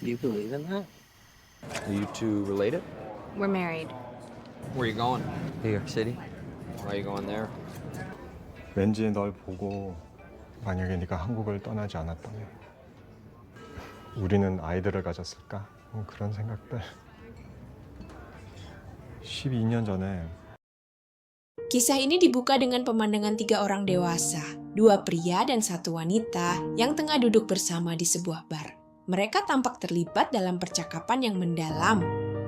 Do you believe in that? Are you two related? We're married. Where are you going? New York City? Why are you going there? 왠지 널 보고 만약에 네가 한국을 떠나지 않았다면 우리는 아이들을 가졌을까? 그런 생각들. 12년 전에 Kisah ini dibuka dengan pemandangan 3 orang dewasa, 2 pria dan 1 wanita yang tengah duduk bersama di sebuah bar. Mereka tampak terlibat dalam percakapan yang mendalam,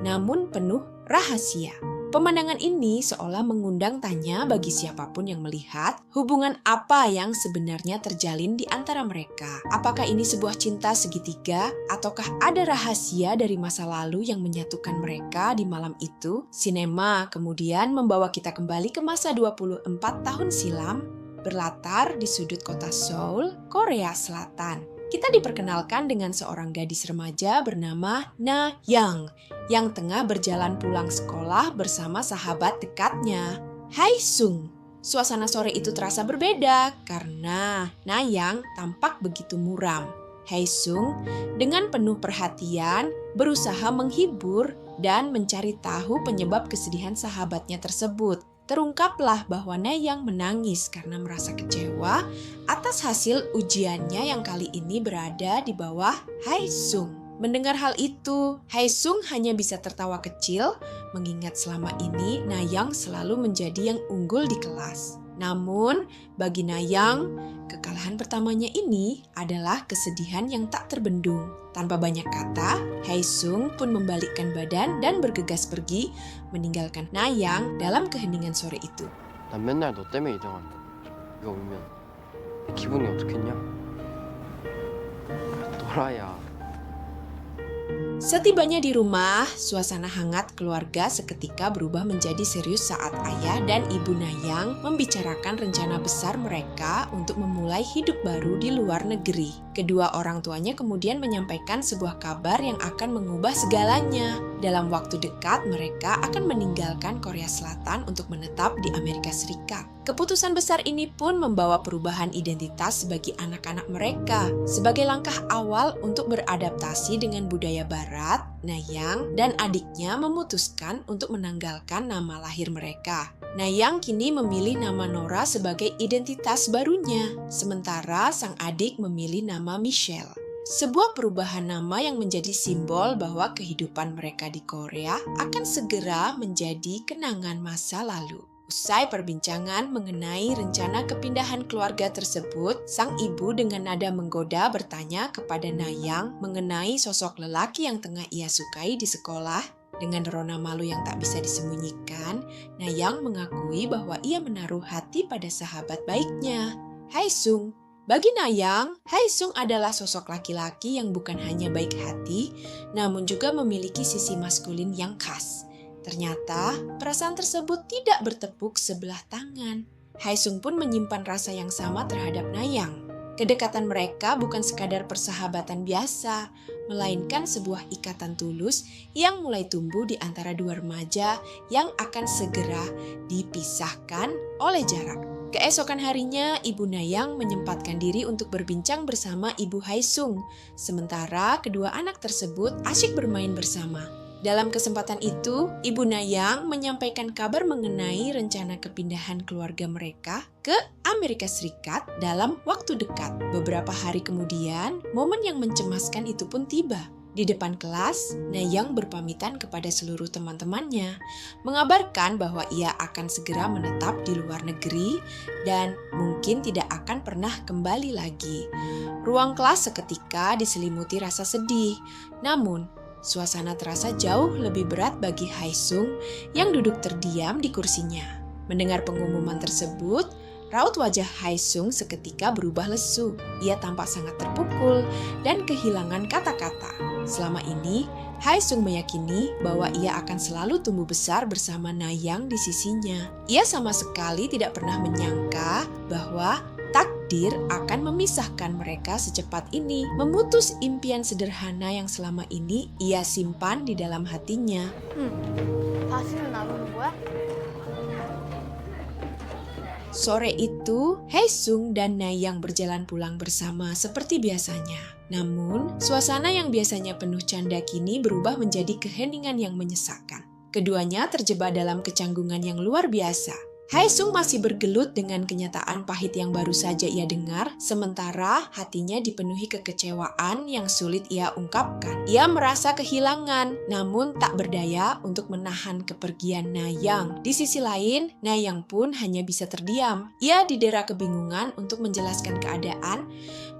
namun penuh rahasia. Pemandangan ini seolah mengundang tanya bagi siapapun yang melihat hubungan apa yang sebenarnya terjalin di antara mereka. Apakah ini sebuah cinta segitiga ataukah ada rahasia dari masa lalu yang menyatukan mereka di malam itu? Sinema kemudian membawa kita kembali ke masa 24 tahun silam, berlatar di sudut kota Seoul, Korea Selatan. Kita diperkenalkan dengan seorang gadis remaja bernama Na Young yang tengah berjalan pulang sekolah bersama sahabat dekatnya, Hae Sung. Suasana sore itu terasa berbeda karena Na Young tampak begitu muram. Hae Sung dengan penuh perhatian berusaha menghibur dan mencari tahu penyebab kesedihan sahabatnya tersebut. Terungkaplah bahwa Na Young menangis karena merasa kecewa atas hasil ujiannya yang kali ini berada di bawah Hae Sung. Mendengar hal itu, Hae Sung hanya bisa tertawa kecil mengingat selama ini Na Young selalu menjadi yang unggul di kelas. Namun, bagi Na Young, kekalahan pertamanya ini adalah kesedihan yang tak terbendung. Tanpa banyak kata, Hae Sung pun membalikkan badan dan bergegas pergi, meninggalkan Na Young dalam keheningan sore itu. 난 맨날 너 때문에 이정한다. 이거 울면 내 기분이 어떻겠냐? 또라야. Setibanya di rumah, suasana hangat keluarga seketika berubah menjadi serius saat ayah dan ibu Na Young membicarakan rencana besar mereka untuk memulai hidup baru di luar negeri. Kedua orang tuanya kemudian menyampaikan sebuah kabar yang akan mengubah segalanya. Dalam waktu dekat, mereka akan meninggalkan Korea Selatan untuk menetap di Amerika Serikat. Keputusan besar ini pun membawa perubahan identitas bagi anak-anak mereka. Sebagai langkah awal untuk beradaptasi dengan budaya barat, Na Young dan adiknya memutuskan untuk menanggalkan nama lahir mereka. Na Young kini memilih nama Nora sebagai identitas barunya, sementara sang adik memilih nama Michelle. Sebuah perubahan nama yang menjadi simbol bahwa kehidupan mereka di Korea akan segera menjadi kenangan masa lalu. Usai perbincangan mengenai rencana kepindahan keluarga tersebut, sang ibu dengan nada menggoda bertanya kepada Na Young mengenai sosok lelaki yang tengah ia sukai di sekolah. Dengan rona malu yang tak bisa disembunyikan, Na Young mengakui bahwa ia menaruh hati pada sahabat baiknya, Hae Sung. Bagi Na Young, Hae Sung adalah sosok laki-laki yang bukan hanya baik hati, namun juga memiliki sisi maskulin yang khas. Ternyata, perasaan tersebut tidak bertepuk sebelah tangan. Hae Sung pun menyimpan rasa yang sama terhadap Na Young. Kedekatan mereka bukan sekadar persahabatan biasa, melainkan sebuah ikatan tulus yang mulai tumbuh di antara 2 remaja yang akan segera dipisahkan oleh jarak. Keesokan harinya, Ibu Na Young menyempatkan diri untuk berbincang bersama Ibu Hae Sung, sementara kedua anak tersebut asyik bermain bersama. Dalam kesempatan itu, Ibu Na Young menyampaikan kabar mengenai rencana kepindahan keluarga mereka ke Amerika Serikat dalam waktu dekat. Beberapa hari kemudian, momen yang mencemaskan itu pun tiba. Di depan kelas, Na Young berpamitan kepada seluruh teman-temannya, mengabarkan bahwa ia akan segera menetap di luar negeri dan mungkin tidak akan pernah kembali lagi. Ruang kelas seketika diselimuti rasa sedih, namun suasana terasa jauh lebih berat bagi Hae Sung yang duduk terdiam di kursinya. Mendengar pengumuman tersebut, raut wajah Hae Sung seketika berubah lesu. Ia tampak sangat terpukul dan kehilangan kata-kata. Selama ini, Hae Sung meyakini bahwa ia akan selalu tumbuh besar bersama Na Young di sisinya. Ia sama sekali tidak pernah menyangka bahwa takdir akan memisahkan mereka secepat ini, memutus impian sederhana yang selama ini ia simpan di dalam hatinya. 다시는 안 오는 거야? Sore itu, Hae Sung dan Na Young berjalan pulang bersama seperti biasanya. Namun, suasana yang biasanya penuh canda kini berubah menjadi keheningan yang menyesakkan. Keduanya terjebak dalam kecanggungan yang luar biasa. Haesung masih bergelut dengan kenyataan pahit yang baru saja ia dengar, sementara hatinya dipenuhi kekecewaan yang sulit ia ungkapkan. Ia merasa kehilangan, namun tak berdaya untuk menahan kepergian Na-yang. Di sisi lain, Na-yang pun hanya bisa terdiam. Ia didera kebingungan untuk menjelaskan keadaan,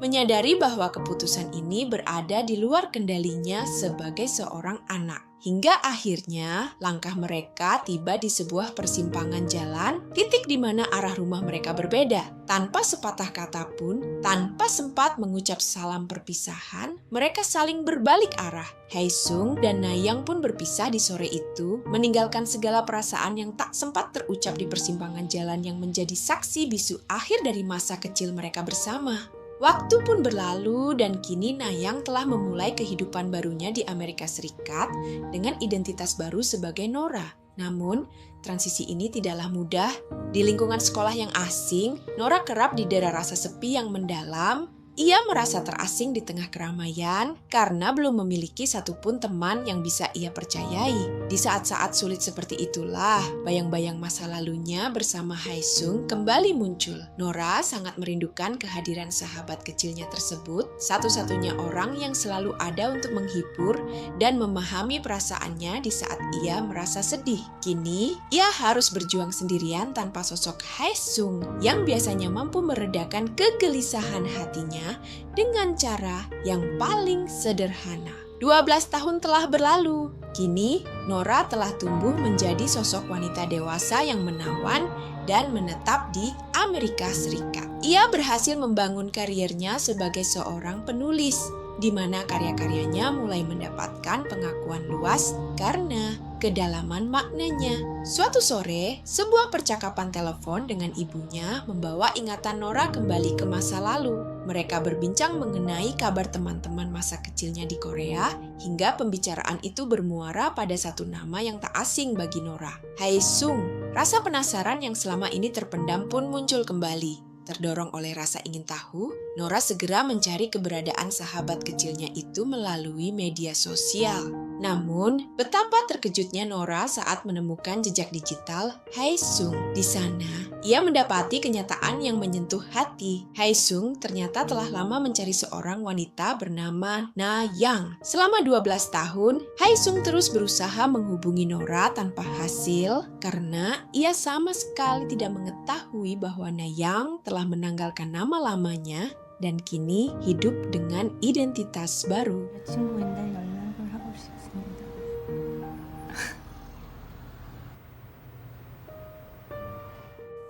menyadari bahwa keputusan ini berada di luar kendalinya sebagai seorang anak. Hingga akhirnya langkah mereka tiba di sebuah persimpangan jalan, titik di mana arah rumah mereka berbeda. Tanpa sepatah kata pun, tanpa sempat mengucap salam perpisahan, mereka saling berbalik arah. Haesung dan Na-yang pun berpisah di sore itu, meninggalkan segala perasaan yang tak sempat terucap di persimpangan jalan yang menjadi saksi bisu akhir dari masa kecil mereka bersama. Waktu pun berlalu dan kini Na-yang telah memulai kehidupan barunya di Amerika Serikat dengan identitas baru sebagai Nora. Namun, transisi ini tidaklah mudah. Di lingkungan sekolah yang asing, Nora kerap didera rasa sepi yang mendalam. Ia merasa terasing di tengah keramaian karena belum memiliki satupun teman yang bisa ia percayai. Di saat-saat sulit seperti itulah, bayang-bayang masa lalunya bersama Haesung kembali muncul. Nora sangat merindukan kehadiran sahabat kecilnya tersebut, satu-satunya orang yang selalu ada untuk menghibur dan memahami perasaannya di saat ia merasa sedih. Kini, ia harus berjuang sendirian tanpa sosok Haesung yang biasanya mampu meredakan kegelisahan hatinya dengan cara yang paling sederhana. 12 tahun telah berlalu. Kini, Nora telah tumbuh menjadi sosok wanita dewasa yang menawan dan menetap di Amerika Serikat. Ia berhasil membangun karirnya sebagai seorang penulis, di mana karya-karyanya mulai mendapatkan pengakuan luas karena kedalaman maknanya. Suatu sore, sebuah percakapan telepon dengan ibunya membawa ingatan Nora kembali ke masa lalu. Mereka berbincang mengenai kabar teman-teman masa kecilnya di Korea, hingga pembicaraan itu bermuara pada satu nama yang tak asing bagi Nora, Haesung. Rasa penasaran yang selama ini terpendam pun muncul kembali. Terdorong oleh rasa ingin tahu, Nora segera mencari keberadaan sahabat kecilnya itu melalui media sosial. Namun, betapa terkejutnya Nora saat menemukan jejak digital Haesung. Di sana, ia mendapati kenyataan yang menyentuh hati. Haesung ternyata telah lama mencari seorang wanita bernama Na-yang. Selama 12 tahun, Haesung terus berusaha menghubungi Nora tanpa hasil karena ia sama sekali tidak mengetahui bahwa Na-yang telah menanggalkan nama lamanya dan kini hidup dengan identitas baru. 여자친구인데 연락을 하고 싶습니다.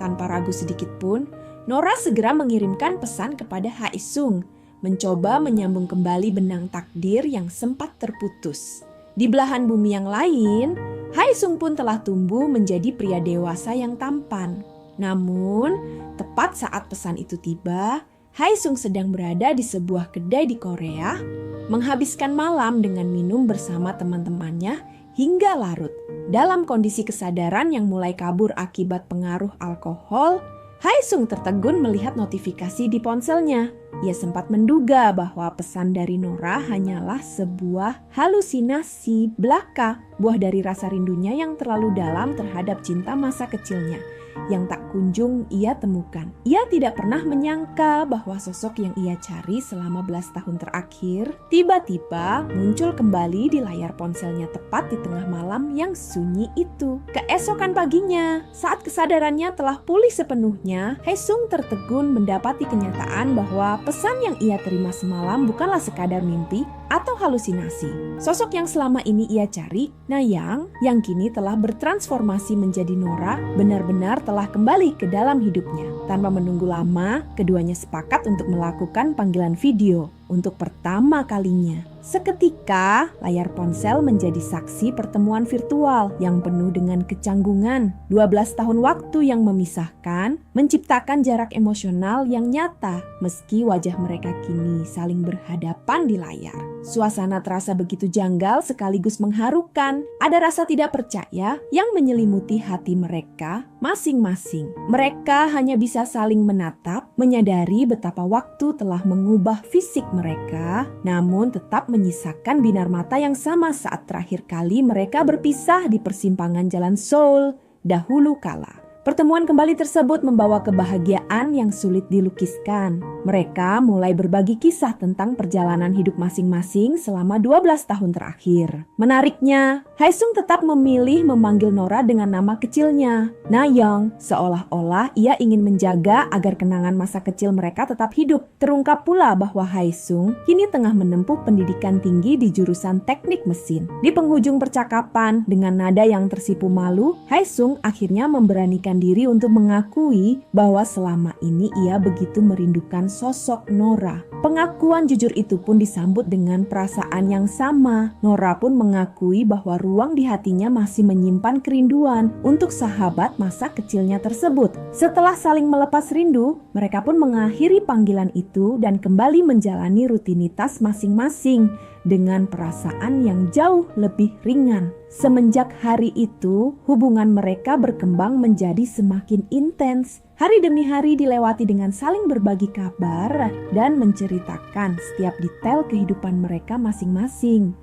Tanpa ragu sedikit pun, Nora segera mengirimkan pesan kepada Haesung, mencoba menyambung kembali benang takdir yang sempat terputus. Di belahan bumi yang lain, Haesung pun telah tumbuh menjadi pria dewasa yang tampan. Namun, tepat saat pesan itu tiba, Haesung sedang berada di sebuah kedai di Korea, menghabiskan malam dengan minum bersama teman-temannya hingga larut. Dalam kondisi kesadaran yang mulai kabur akibat pengaruh alkohol, Haesung tertegun melihat notifikasi di ponselnya. Ia sempat menduga bahwa pesan dari Nora hanyalah sebuah halusinasi belaka, buah dari rasa rindunya yang terlalu dalam terhadap cinta masa kecilnya yang tak kunjung ia temukan. Ia tidak pernah menyangka bahwa sosok yang ia cari selama belas tahun terakhir tiba-tiba muncul kembali di layar ponselnya tepat di tengah malam yang sunyi itu. Keesokan paginya, saat kesadarannya telah pulih sepenuhnya, Haesung tertegun mendapati kenyataan bahwa pesan yang ia terima semalam bukanlah sekadar mimpi atau halusinasi. Sosok yang selama ini ia cari, Na-yang, yang kini telah bertransformasi menjadi Nora, benar-benar telah kembali ke dalam hidupnya. Tanpa menunggu lama, keduanya sepakat untuk melakukan panggilan video untuk pertama kalinya. Seketika, layar ponsel menjadi saksi pertemuan virtual yang penuh dengan kecanggungan. 12 tahun waktu yang memisahkan, menciptakan jarak emosional yang nyata, meski wajah mereka kini saling berhadapan di layar. Suasana terasa begitu janggal sekaligus mengharukan. Ada rasa tidak percaya yang menyelimuti hati mereka masing-masing. Mereka hanya bisa saling menatap, menyadari betapa waktu telah mengubah fisik mereka, namun tetap menyisakan binar mata yang sama saat terakhir kali mereka berpisah di persimpangan Jalan Seoul dahulu kala. Pertemuan kembali tersebut membawa kebahagiaan yang sulit dilukiskan. Mereka mulai berbagi kisah tentang perjalanan hidup masing-masing selama 12 tahun terakhir. Menariknya, Haesung tetap memilih memanggil Nora dengan nama kecilnya, Nayeong, seolah-olah ia ingin menjaga agar kenangan masa kecil mereka tetap hidup. Terungkap pula bahwa Haesung kini tengah menempuh pendidikan tinggi di jurusan teknik mesin. Di penghujung percakapan, dengan nada yang tersipu malu, Haesung akhirnya memberanikan diri untuk mengakui bahwa selama ini ia begitu merindukan sosok Nora. Pengakuan jujur itu pun disambut dengan perasaan yang sama. Nora pun mengakui bahwa ruang di hatinya masih menyimpan kerinduan untuk sahabat masa kecilnya tersebut. Setelah saling melepas rindu, mereka pun mengakhiri panggilan itu dan kembali menjalani rutinitas masing-masing dengan perasaan yang jauh lebih ringan. Semenjak hari itu, hubungan mereka berkembang menjadi semakin intens. Hari demi hari dilewati dengan saling berbagi kabar dan menceritakan setiap detail kehidupan mereka masing-masing.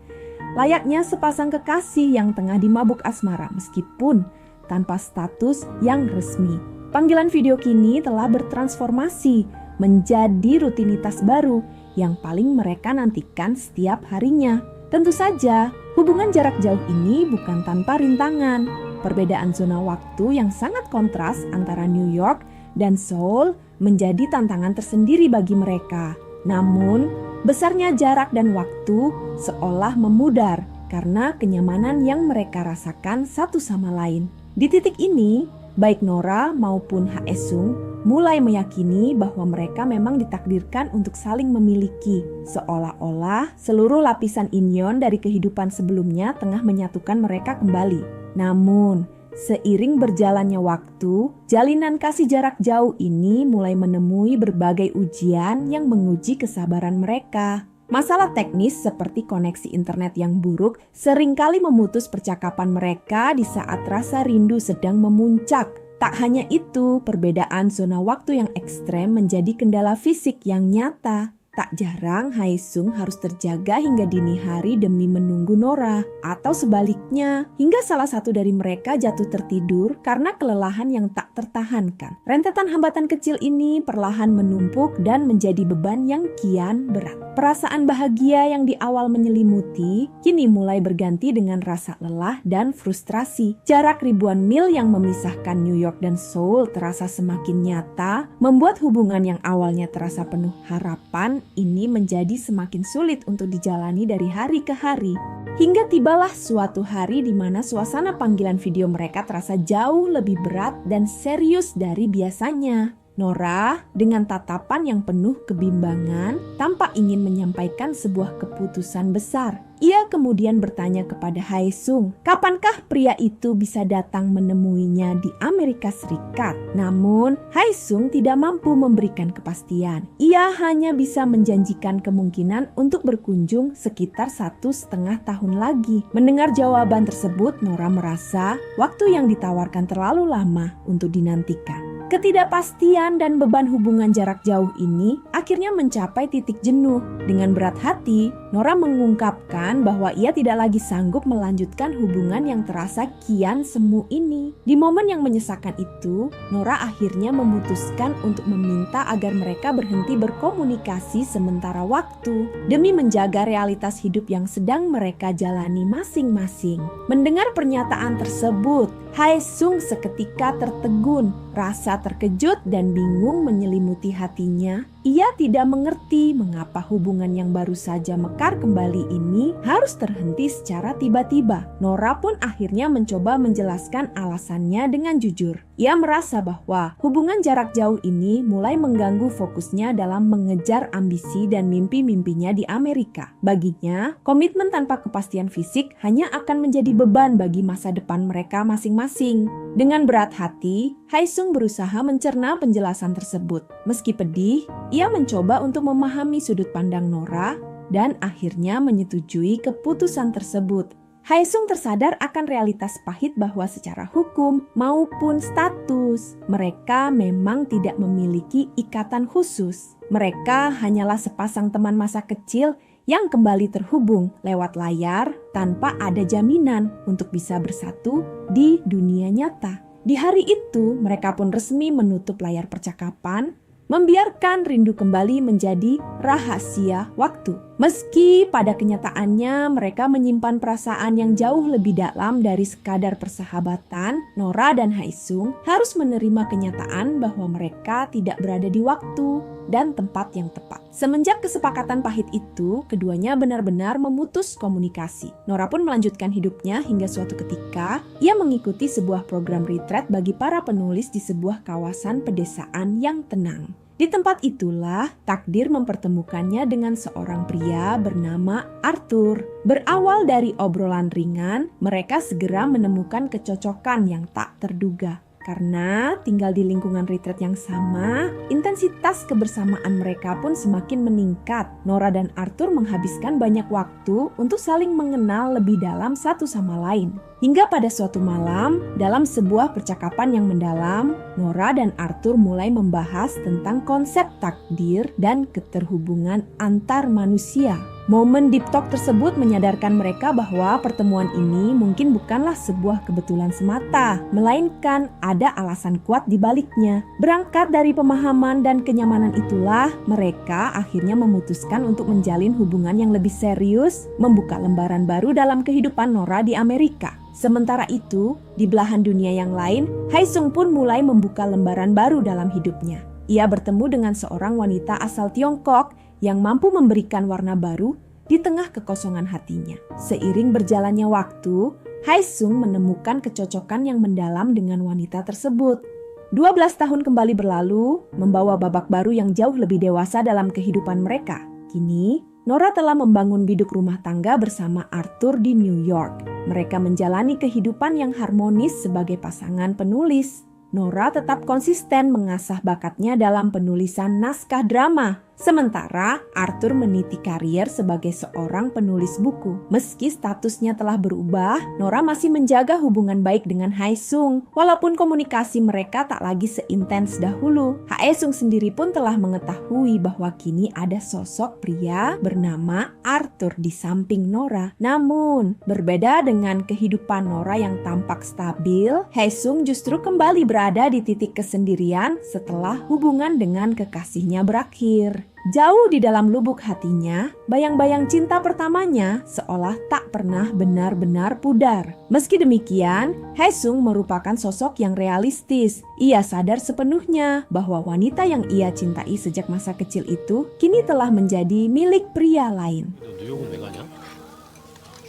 Layaknya sepasang kekasih yang tengah dimabuk asmara meskipun tanpa status yang resmi. Panggilan video kini telah bertransformasi menjadi rutinitas baru yang paling mereka nantikan setiap harinya. Tentu saja, hubungan jarak jauh ini bukan tanpa rintangan. Perbedaan zona waktu yang sangat kontras antara New York dan Seoul menjadi tantangan tersendiri bagi mereka. Namun, besarnya jarak dan waktu seolah memudar karena kenyamanan yang mereka rasakan satu sama lain. Di titik ini, baik Nora maupun Haesung mulai meyakini bahwa mereka memang ditakdirkan untuk saling memiliki. Seolah-olah seluruh lapisan inyon dari kehidupan sebelumnya tengah menyatukan mereka kembali. Namun, seiring berjalannya waktu, jalinan kasih jarak jauh ini mulai menemui berbagai ujian yang menguji kesabaran mereka. Masalah teknis seperti koneksi internet yang buruk seringkali memutus percakapan mereka di saat rasa rindu sedang memuncak. Tak hanya itu, perbedaan zona waktu yang ekstrem menjadi kendala fisik yang nyata. Tak jarang Haesung harus terjaga hingga dini hari demi menunggu Nora, atau sebaliknya, hingga salah satu dari mereka jatuh tertidur karena kelelahan yang tak tertahankan. Rentetan hambatan kecil ini perlahan menumpuk dan menjadi beban yang kian berat. Perasaan bahagia yang di awal menyelimuti, kini mulai berganti dengan rasa lelah dan frustrasi. Jarak ribuan mil yang memisahkan New York dan Seoul terasa semakin nyata, membuat hubungan yang awalnya terasa penuh harapan ini menjadi semakin sulit untuk dijalani dari hari ke hari. Hingga tibalah suatu hari di mana suasana panggilan video mereka terasa jauh lebih berat dan serius dari biasanya. Nora dengan tatapan yang penuh kebimbangan tampak ingin menyampaikan sebuah keputusan besar. Ia kemudian bertanya kepada Haesung, kapankah pria itu bisa datang menemuinya di Amerika Serikat? Namun, Haesung tidak mampu memberikan kepastian. Ia hanya bisa menjanjikan kemungkinan untuk berkunjung sekitar 1,5 tahun lagi. Mendengar jawaban tersebut, Nora merasa waktu yang ditawarkan terlalu lama untuk dinantikan. Ketidakpastian dan beban hubungan jarak jauh ini akhirnya mencapai titik jenuh. Dengan berat hati, Nora mengungkapkan bahwa ia tidak lagi sanggup melanjutkan hubungan yang terasa kian semu ini. Di momen yang menyesakan itu, Nora akhirnya memutuskan untuk meminta agar mereka berhenti berkomunikasi sementara waktu demi menjaga realitas hidup yang sedang mereka jalani masing-masing. Mendengar pernyataan tersebut, Haesung seketika tertegun. Rasa terkejut dan bingung menyelimuti hatinya. ia tidak mengerti mengapa hubungan yang baru saja mekar kembali ini harus terhenti secara tiba-tiba. Nora pun akhirnya mencoba menjelaskan alasannya dengan jujur. Ia merasa bahwa hubungan jarak jauh ini mulai mengganggu fokusnya dalam mengejar ambisi dan mimpi-mimpinya di Amerika. Baginya, komitmen tanpa kepastian fisik hanya akan menjadi beban bagi masa depan mereka masing-masing. Dengan berat hati, Haesung berusaha mencerna penjelasan tersebut. Meski pedih, ia mencoba untuk memahami sudut pandang Nora dan akhirnya menyetujui keputusan tersebut. Haesung tersadar akan realitas pahit bahwa secara hukum maupun status, mereka memang tidak memiliki ikatan khusus. Mereka hanyalah sepasang teman masa kecil yang kembali terhubung lewat layar tanpa ada jaminan untuk bisa bersatu di dunia nyata. Di hari itu, mereka pun resmi menutup layar percakapan, membiarkan rindu kembali menjadi rahasia waktu. Meski pada kenyataannya mereka menyimpan perasaan yang jauh lebih dalam dari sekadar persahabatan, Nora dan Haesung harus menerima kenyataan bahwa mereka tidak berada di waktu dan tempat yang tepat. Semenjak kesepakatan pahit itu, keduanya benar-benar memutus komunikasi. Nora pun melanjutkan hidupnya hingga suatu ketika ia mengikuti sebuah program retreat bagi para penulis di sebuah kawasan pedesaan yang tenang. Di tempat itulah takdir mempertemukannya dengan seorang pria bernama Arthur. Berawal dari obrolan ringan, mereka segera menemukan kecocokan yang tak terduga. Karena tinggal di lingkungan retreat yang sama, intensitas kebersamaan mereka pun semakin meningkat. Nora dan Arthur menghabiskan banyak waktu untuk saling mengenal lebih dalam satu sama lain. Hingga pada suatu malam, dalam sebuah percakapan yang mendalam, Nora dan Arthur mulai membahas tentang konsep takdir dan keterhubungan antar manusia. Momen deep talk tersebut menyadarkan mereka bahwa pertemuan ini mungkin bukanlah sebuah kebetulan semata, melainkan ada alasan kuat di baliknya. Berangkat dari pemahaman dan kenyamanan itulah, mereka akhirnya memutuskan untuk menjalin hubungan yang lebih serius, membuka lembaran baru dalam kehidupan Nora di Amerika. Sementara itu, di belahan dunia yang lain, Haesung pun mulai membuka lembaran baru dalam hidupnya. Ia bertemu dengan seorang wanita asal Tiongkok yang mampu memberikan warna baru di tengah kekosongan hatinya. Seiring berjalannya waktu, Haesung menemukan kecocokan yang mendalam dengan wanita tersebut. 12 tahun kembali berlalu, membawa babak baru yang jauh lebih dewasa dalam kehidupan mereka. Kini, Nora telah membangun biduk rumah tangga bersama Arthur di New York. Mereka menjalani kehidupan yang harmonis sebagai pasangan penulis. Nora tetap konsisten mengasah bakatnya dalam penulisan naskah drama. Sementara Arthur meniti karier sebagai seorang penulis buku. Meski statusnya telah berubah, Nora masih menjaga hubungan baik dengan Haesung. Walaupun komunikasi mereka tak lagi seintens dahulu, Haesung sendiri pun telah mengetahui bahwa kini ada sosok pria bernama Arthur di samping Nora. Namun, berbeda dengan kehidupan Nora yang tampak stabil, Haesung justru kembali berada di titik kesendirian setelah hubungan dengan kekasihnya berakhir. Jauh di dalam lubuk hatinya, bayang-bayang cinta pertamanya seolah tak pernah benar-benar pudar. Meski demikian, Haesung merupakan sosok yang realistis. Ia sadar sepenuhnya bahwa wanita yang ia cintai sejak masa kecil itu kini telah menjadi milik pria lain. 너 뉴욕은 왜 가냐?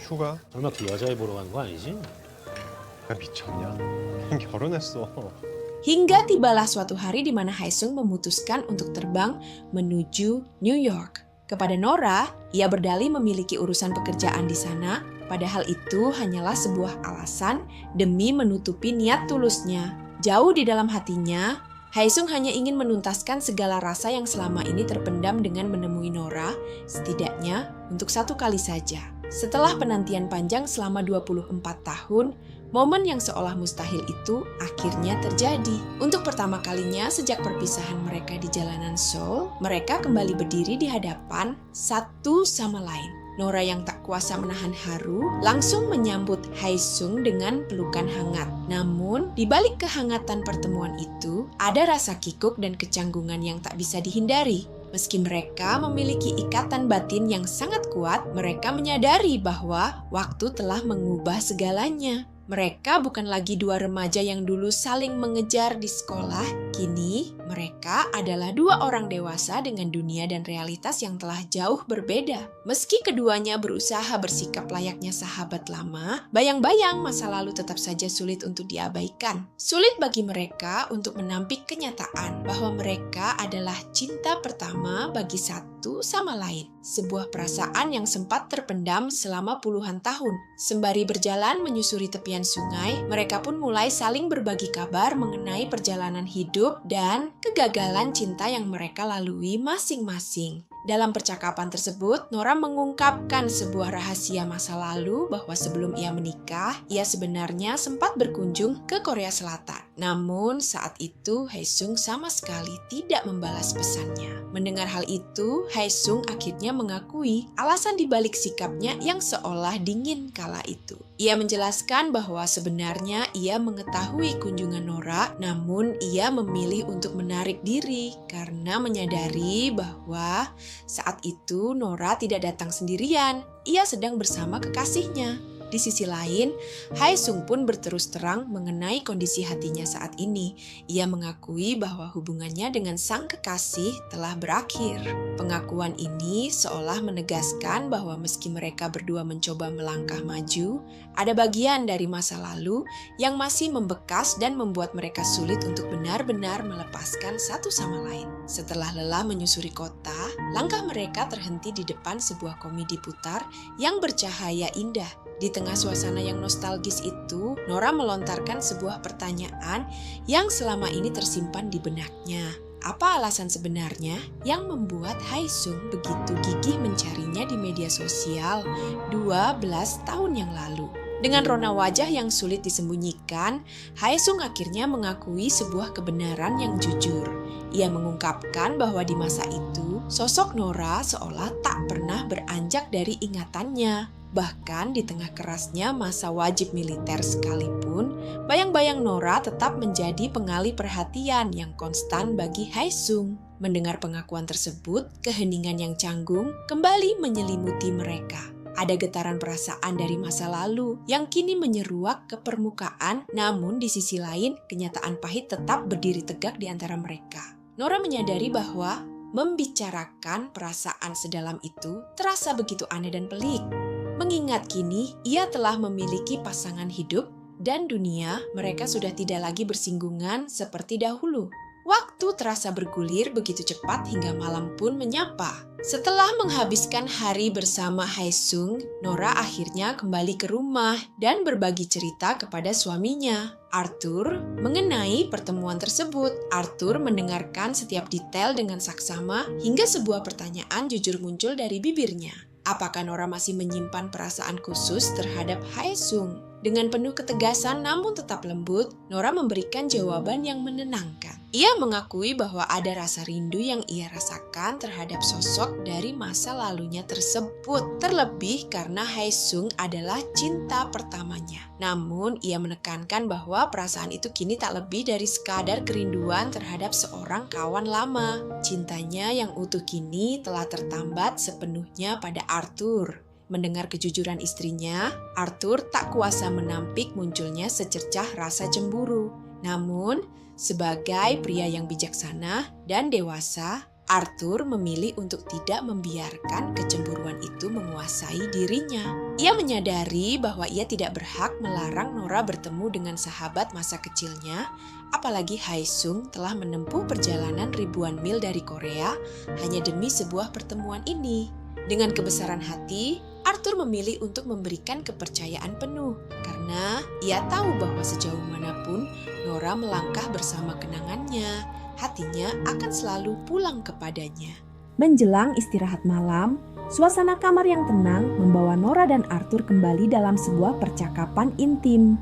휴가? 설마 그 여자애 보러 가는 거 아니지? 야 미쳤냐? 걘 결혼했어. Hingga tibalah suatu hari di mana Haesung memutuskan untuk terbang menuju New York. Kepada Nora, ia berdalih memiliki urusan pekerjaan di sana, padahal itu hanyalah sebuah alasan demi menutupi niat tulusnya. Jauh di dalam hatinya, Haesung hanya ingin menuntaskan segala rasa yang selama ini terpendam dengan menemui Nora, setidaknya untuk satu kali saja. Setelah penantian panjang selama 24 tahun, momen yang seolah mustahil itu akhirnya terjadi. Untuk pertama kalinya sejak perpisahan mereka di jalanan Seoul, mereka kembali berdiri di hadapan satu sama lain. Nora yang tak kuasa menahan haru langsung menyambut Haesung dengan pelukan hangat. Namun, di balik kehangatan pertemuan itu, ada rasa kikuk dan kecanggungan yang tak bisa dihindari. Meski mereka memiliki ikatan batin yang sangat kuat, mereka menyadari bahwa waktu telah mengubah segalanya. Mereka bukan lagi dua remaja yang dulu saling mengejar di sekolah, Kini, mereka adalah dua orang dewasa dengan dunia dan realitas yang telah jauh berbeda. Meski keduanya berusaha bersikap layaknya sahabat lama, bayang-bayang masa lalu tetap saja sulit untuk diabaikan. Sulit bagi mereka untuk menampik kenyataan bahwa mereka adalah cinta pertama bagi satu sama lain. Sebuah perasaan yang sempat terpendam selama puluhan tahun. Sembari berjalan menyusuri tepian sungai, mereka pun mulai saling berbagi kabar mengenai perjalanan hidup dan kegagalan cinta yang mereka lalui masing-masing. Dalam percakapan tersebut, Nora mengungkapkan sebuah rahasia masa lalu bahwa sebelum ia menikah, ia sebenarnya sempat berkunjung ke Korea Selatan. Namun saat itu Haesung sama sekali tidak membalas pesannya. Mendengar hal itu, Haesung akhirnya mengakui alasan dibalik sikapnya yang seolah dingin kala itu. Ia menjelaskan bahwa sebenarnya ia mengetahui kunjungan Nora, namun ia memilih untuk menarik diri karena menyadari bahwa saat itu Nora tidak datang sendirian, ia sedang bersama kekasihnya. Di sisi lain, Haesung pun berterus terang mengenai kondisi hatinya saat ini. Ia mengakui bahwa hubungannya dengan sang kekasih telah berakhir. Pengakuan ini seolah menegaskan bahwa meski mereka berdua mencoba melangkah maju, ada bagian dari masa lalu yang masih membekas dan membuat mereka sulit untuk benar-benar melepaskan satu sama lain. Setelah lelah menyusuri kota, langkah mereka terhenti di depan sebuah komedi putar yang bercahaya indah. Di tengah suasana yang nostalgis itu, Nora melontarkan sebuah pertanyaan yang selama ini tersimpan di benaknya. Apa alasan sebenarnya yang membuat Haesung begitu gigih mencarinya di media sosial 12 tahun yang lalu? Dengan rona wajah yang sulit disembunyikan, Haesung akhirnya mengakui sebuah kebenaran yang jujur. Ia mengungkapkan bahwa di masa itu, sosok Nora seolah tak pernah beranjak dari ingatannya. Bahkan di tengah kerasnya masa wajib militer sekalipun, bayang-bayang Nora tetap menjadi pengalih perhatian yang konstan bagi Haesung. Mendengar pengakuan tersebut, keheningan yang canggung kembali menyelimuti mereka. Ada getaran perasaan dari masa lalu yang kini menyeruak ke permukaan, namun di sisi lain kenyataan pahit tetap berdiri tegak di antara mereka. Nora menyadari bahwa membicarakan perasaan sedalam itu terasa begitu aneh dan pelik. Mengingat kini ia telah memiliki pasangan hidup dan dunia mereka sudah tidak lagi bersinggungan seperti dahulu. Waktu terasa bergulir begitu cepat hingga malam pun menyapa. Setelah menghabiskan hari bersama Haesung, Nora akhirnya kembali ke rumah dan berbagi cerita kepada suaminya, Arthur, mengenai pertemuan tersebut. Arthur mendengarkan setiap detail dengan saksama hingga sebuah pertanyaan jujur muncul dari bibirnya. Apakah Nora masih menyimpan perasaan khusus terhadap Haesung? Dengan penuh ketegasan namun tetap lembut, Nora memberikan jawaban yang menenangkan. Ia mengakui bahwa ada rasa rindu yang ia rasakan terhadap sosok dari masa lalunya tersebut. Terlebih karena Haesung adalah cinta pertamanya. Namun ia menekankan bahwa perasaan itu kini tak lebih dari sekadar kerinduan terhadap seorang kawan lama. Cintanya yang utuh kini telah tertambat sepenuhnya pada Arthur. Mendengar kejujuran istrinya, Arthur tak kuasa menampik munculnya secercah rasa cemburu. Namun, sebagai pria yang bijaksana dan dewasa, Arthur memilih untuk tidak membiarkan kecemburuan itu menguasai dirinya. Ia menyadari bahwa ia tidak berhak melarang Nora bertemu dengan sahabat masa kecilnya, apalagi Haesung telah menempuh perjalanan ribuan mil dari Korea hanya demi sebuah pertemuan ini. Dengan kebesaran hati, Arthur memilih untuk memberikan kepercayaan penuh karena ia tahu bahwa sejauh manapun Nora melangkah bersama kenangannya, hatinya akan selalu pulang kepadanya. Menjelang istirahat malam, suasana kamar yang tenang membawa Nora dan Arthur kembali dalam sebuah percakapan intim.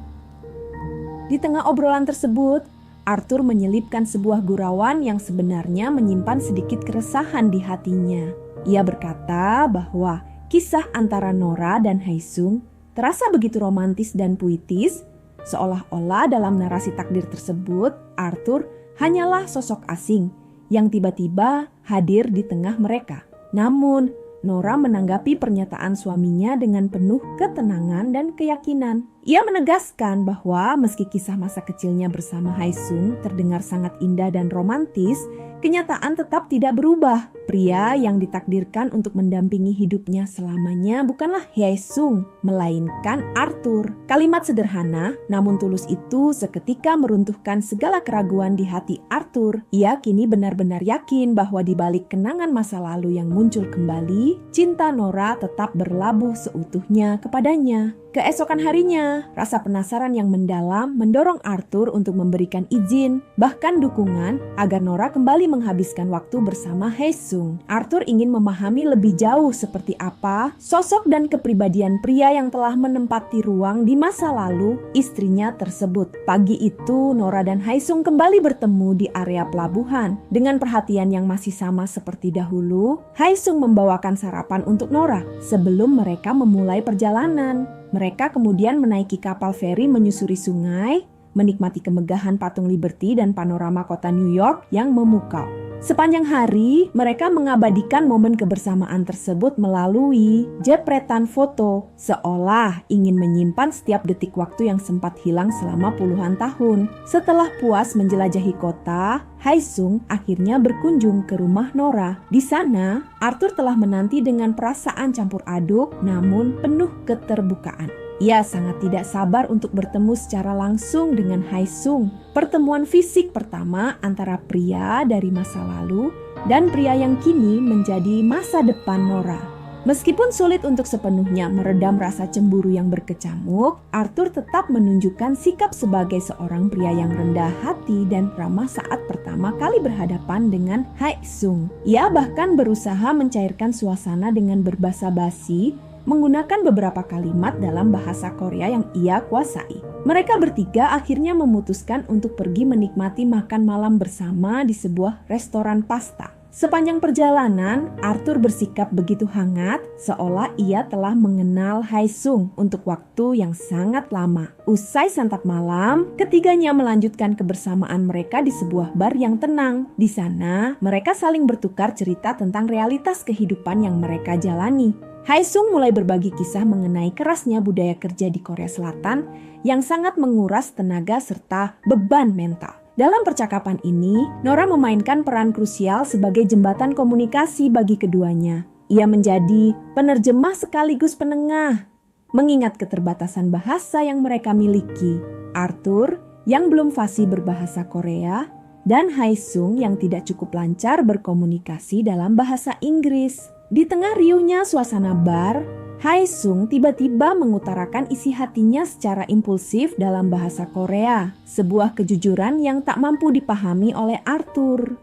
Di tengah obrolan tersebut, Arthur menyelipkan sebuah gurauan yang sebenarnya menyimpan sedikit keresahan di hatinya. Ia berkata bahwa kisah antara Nora dan Haesung terasa begitu romantis dan puitis, seolah-olah dalam narasi takdir tersebut, Arthur hanyalah sosok asing yang tiba-tiba hadir di tengah mereka. Namun, Nora menanggapi pernyataan suaminya dengan penuh ketenangan dan keyakinan. Ia menegaskan bahwa meski kisah masa kecilnya bersama Haesung terdengar sangat indah dan romantis, kenyataan tetap tidak berubah. Pria yang ditakdirkan untuk mendampingi hidupnya selamanya bukanlah Haesung, melainkan Arthur. Kalimat sederhana namun tulus itu seketika meruntuhkan segala keraguan di hati Arthur. Ia kini benar-benar yakin bahwa di balik kenangan masa lalu yang muncul kembali, cinta Nora tetap berlabuh seutuhnya kepadanya. Keesokan harinya, rasa penasaran yang mendalam mendorong Arthur untuk memberikan izin, bahkan dukungan, agar Nora kembali menghabiskan waktu bersama Haesung. Arthur ingin memahami lebih jauh seperti apa sosok dan kepribadian pria yang telah menempati ruang di masa lalu istrinya tersebut. Pagi itu, Nora dan Haesung kembali bertemu di area pelabuhan. Dengan perhatian yang masih sama seperti dahulu, Haesung membawakan sarapan untuk Nora sebelum mereka memulai perjalanan. Mereka kemudian menaiki kapal feri menyusuri sungai, menikmati kemegahan patung Liberty dan panorama kota New York yang memukau. Sepanjang hari, mereka mengabadikan momen kebersamaan tersebut melalui jepretan foto, seolah ingin menyimpan setiap detik waktu yang sempat hilang selama puluhan tahun. Setelah puas menjelajahi kota, Haesung akhirnya berkunjung ke rumah Nora. Di sana, Arthur telah menanti dengan perasaan campur aduk namun penuh keterbukaan. Ia sangat tidak sabar untuk bertemu secara langsung dengan Haesung. Pertemuan fisik pertama antara pria dari masa lalu dan pria yang kini menjadi masa depan Nora. Meskipun sulit untuk sepenuhnya meredam rasa cemburu yang berkecamuk, Arthur tetap menunjukkan sikap sebagai seorang pria yang rendah hati dan ramah saat pertama kali berhadapan dengan Haesung. Ia bahkan berusaha mencairkan suasana dengan berbasa-basi, menggunakan beberapa kalimat dalam bahasa Korea yang ia kuasai. Mereka bertiga akhirnya memutuskan untuk pergi menikmati makan malam bersama di sebuah restoran pasta. Sepanjang perjalanan, Arthur bersikap begitu hangat, seolah ia telah mengenal Haesung untuk waktu yang sangat lama. Usai santap malam, ketiganya melanjutkan kebersamaan mereka di sebuah bar yang tenang. Di sana, mereka saling bertukar cerita tentang realitas kehidupan yang mereka jalani. Haesung mulai berbagi kisah mengenai kerasnya budaya kerja di Korea Selatan yang sangat menguras tenaga serta beban mental. Dalam percakapan ini, Nora memainkan peran krusial sebagai jembatan komunikasi bagi keduanya. Ia menjadi penerjemah sekaligus penengah. Mengingat keterbatasan bahasa yang mereka miliki, Arthur yang belum fasih berbahasa Korea, dan Haesung yang tidak cukup lancar berkomunikasi dalam bahasa Inggris. Di tengah riuhnya suasana bar, Haesung tiba-tiba mengutarakan isi hatinya secara impulsif dalam bahasa Korea, sebuah kejujuran yang tak mampu dipahami oleh Arthur.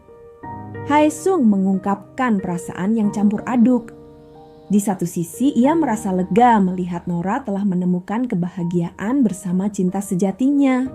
Haesung mengungkapkan perasaan yang campur aduk. Di satu sisi, ia merasa lega melihat Nora telah menemukan kebahagiaan bersama cinta sejatinya.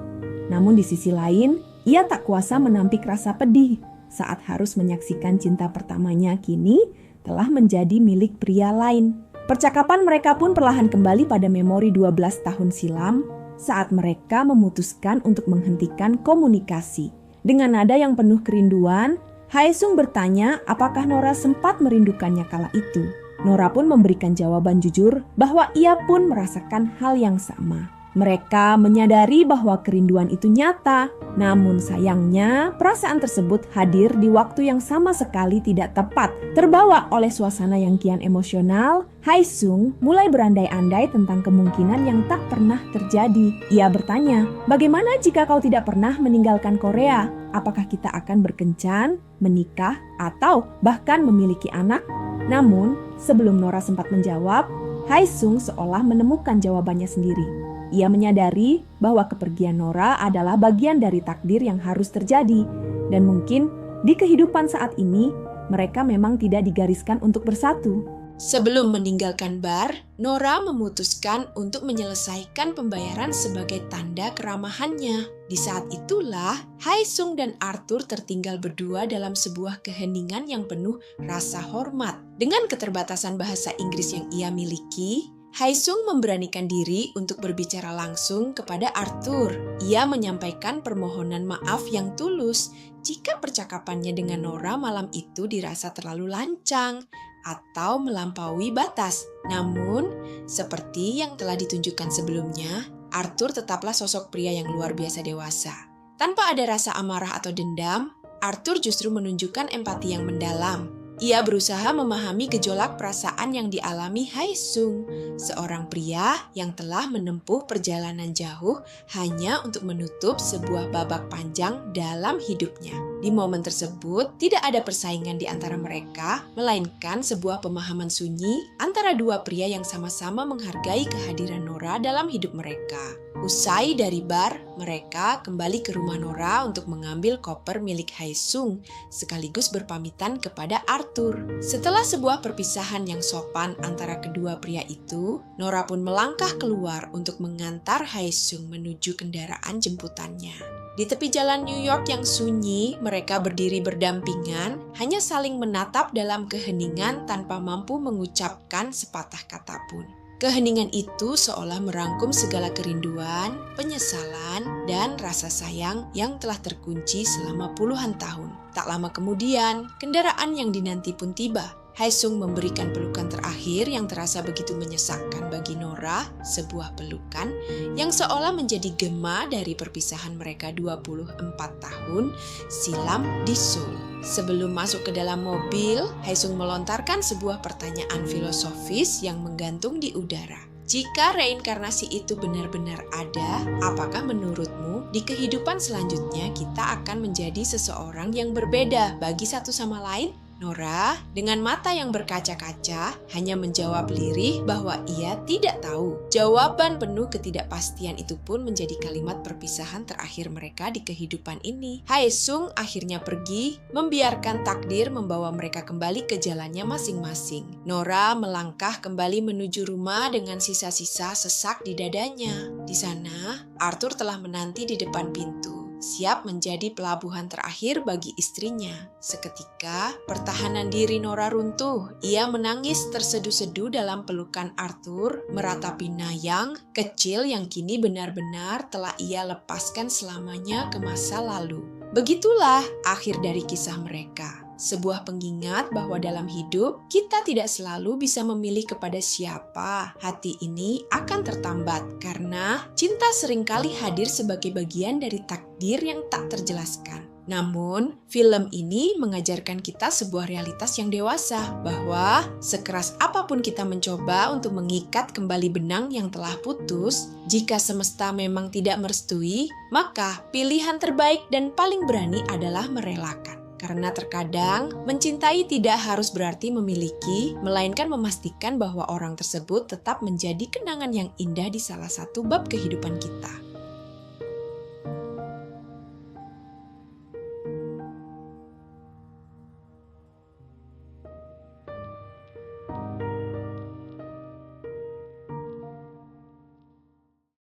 Namun di sisi lain, ia tak kuasa menampik rasa pedih saat harus menyaksikan cinta pertamanya kini telah menjadi milik pria lain. Percakapan mereka pun perlahan kembali pada memori 12 tahun silam saat mereka memutuskan untuk menghentikan komunikasi. Dengan nada yang penuh kerinduan, Haesung bertanya apakah Nora sempat merindukannya kala itu. Nora pun memberikan jawaban jujur bahwa ia pun merasakan hal yang sama. Mereka menyadari bahwa kerinduan itu nyata, namun sayangnya perasaan tersebut hadir di waktu yang sama sekali tidak tepat. Terbawa oleh suasana yang kian emosional, Haesung mulai berandai-andai tentang kemungkinan yang tak pernah terjadi. Ia bertanya, bagaimana jika kau tidak pernah meninggalkan Korea? Apakah kita akan berkencan, menikah, atau bahkan memiliki anak? Namun, sebelum Nora sempat menjawab, Haesung seolah menemukan jawabannya sendiri. Ia menyadari bahwa kepergian Nora adalah bagian dari takdir yang harus terjadi, dan mungkin di kehidupan saat ini mereka memang tidak digariskan untuk bersatu. Sebelum meninggalkan bar, Nora memutuskan untuk menyelesaikan pembayaran sebagai tanda keramahannya. Di saat itulah, Haesung dan Arthur tertinggal berdua dalam sebuah keheningan yang penuh rasa hormat. Dengan keterbatasan bahasa Inggris yang ia miliki, Haesung memberanikan diri untuk berbicara langsung kepada Arthur. Ia menyampaikan permohonan maaf yang tulus jika percakapannya dengan Nora malam itu dirasa terlalu lancang. atau melampaui batas. Namun, seperti yang telah ditunjukkan sebelumnya, Arthur tetaplah sosok pria yang luar biasa dewasa. Tanpa ada rasa amarah atau dendam, Arthur justru menunjukkan empati yang mendalam. Ia berusaha memahami gejolak perasaan yang dialami Hae-sung, seorang pria yang telah menempuh perjalanan jauh hanya untuk menutup sebuah babak panjang dalam hidupnya. Di momen tersebut, tidak ada persaingan di antara mereka, melainkan sebuah pemahaman sunyi antara dua pria yang sama-sama menghargai kehadiran Nora dalam hidup mereka. Usai dari bar, mereka kembali ke rumah Nora untuk mengambil koper milik Hae-sung, sekaligus berpamitan kepada Arthur. Setelah sebuah perpisahan yang sopan antara kedua pria itu, Nora pun melangkah keluar untuk mengantar Hae-sung menuju kendaraan jemputannya. Di tepi jalan New York yang sunyi, mereka berdiri berdampingan, hanya saling menatap dalam keheningan tanpa mampu mengucapkan sepatah kata pun. Keheningan itu seolah merangkum segala kerinduan, penyesalan, dan rasa sayang yang telah terkunci selama puluhan tahun. Tak lama kemudian, kendaraan yang dinanti pun tiba. Hae-sung memberikan pelukan terakhir yang terasa begitu menyesakkan bagi Nora, sebuah pelukan yang seolah menjadi gema dari perpisahan mereka 24 tahun silam di Seoul. Sebelum masuk ke dalam mobil, Hae-sung melontarkan sebuah pertanyaan filosofis yang menggantung di udara. Jika reinkarnasi itu benar-benar ada, apakah menurutmu di kehidupan selanjutnya kita akan menjadi seseorang yang berbeda bagi satu sama lain? Nora, dengan mata yang berkaca-kaca, hanya menjawab lirih bahwa ia tidak tahu. Jawaban penuh ketidakpastian itu pun menjadi kalimat perpisahan terakhir mereka di kehidupan ini. Hae-sung akhirnya pergi, membiarkan takdir membawa mereka kembali ke jalannya masing-masing. Nora melangkah kembali menuju rumah dengan sisa-sisa sesak di dadanya. Di sana, Arthur telah menanti di depan pintu, siap menjadi pelabuhan terakhir bagi istrinya. Seketika, pertahanan diri Nora runtuh. Ia menangis terseduh-seduh dalam pelukan Arthur, meratapi Nayang, kecil yang kini benar-benar telah ia lepaskan selamanya ke masa lalu. Begitulah akhir dari kisah mereka. Sebuah pengingat bahwa dalam hidup kita tidak selalu bisa memilih kepada siapa. Hati ini akan tertambat karena cinta seringkali hadir sebagai bagian dari takdir yang tak terjelaskan. Namun, film ini mengajarkan kita sebuah realitas yang dewasa, bahwa sekeras apapun kita mencoba untuk mengikat kembali benang yang telah putus, jika semesta memang tidak merestui, maka pilihan terbaik dan paling berani adalah merelakan. Karena terkadang mencintai tidak harus berarti memiliki, melainkan memastikan bahwa orang tersebut tetap menjadi kenangan yang indah di salah satu bab kehidupan kita.